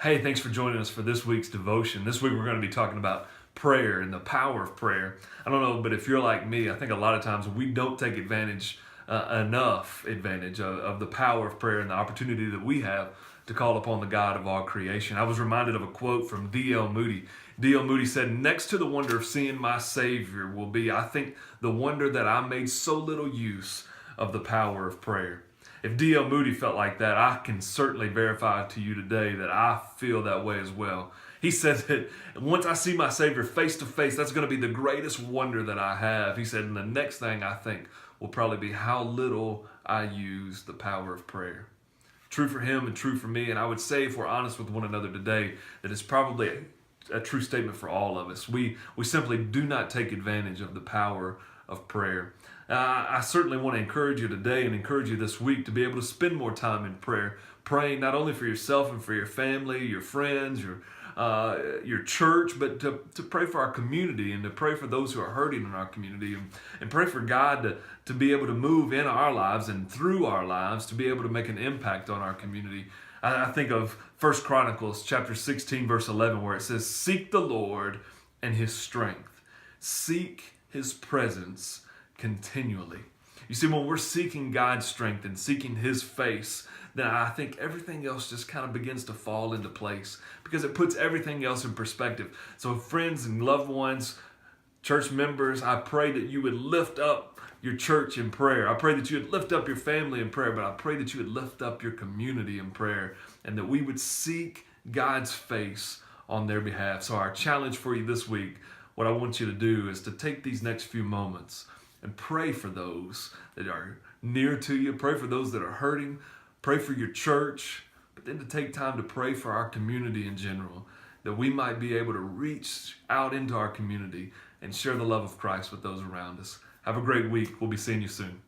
Hey, thanks for joining us for this week's devotion. This week we're going to be talking about prayer and the power of prayer. I don't know, but if you're like me, I think a lot of times we don't take enough advantage of the power of prayer and the opportunity that we have to call upon the God of all creation. I was reminded of a quote from D.L. Moody. D.L. Moody said, "Next to the wonder of seeing my Savior will be, I think, the wonder that I made so little use of the power of prayer." If D.L. Moody felt like that, I can certainly verify to you today that I feel that way as well. He said that once I see my Savior face to face, that's going to be the greatest wonder that I have. He said, and the next thing I think will probably be how little I use the power of prayer. True for him and true for me, and I would say, if we're honest with one another today, that it's probably a true statement for all of us. We simply do not take advantage of the power of prayer. I certainly want to encourage you today and encourage you this week to be able to spend more time in prayer, praying not only for yourself and for your family, your friends, your church, but to pray for our community and to pray for those who are hurting in our community and pray for God to be able to move in our lives and through our lives to be able to make an impact on our community. I think of 1 Chronicles chapter 16, verse 11, where it says, "Seek the Lord and his strength. Seek his presence continually." You see, when we're seeking God's strength and seeking his face, then I think everything else just kind of begins to fall into place because it puts everything else in perspective. So friends and loved ones, church members, I pray that you would lift up your church in prayer. I pray that you would lift up your family in prayer, but I pray that you would lift up your community in prayer and that we would seek God's face on their behalf. So our challenge for you this week, what I want you to do is to take these next few moments and pray for those that are near to you, pray for those that are hurting, pray for your church, but then to take time to pray for our community in general, that we might be able to reach out into our community and share the love of Christ with those around us. Have a great week. We'll be seeing you soon.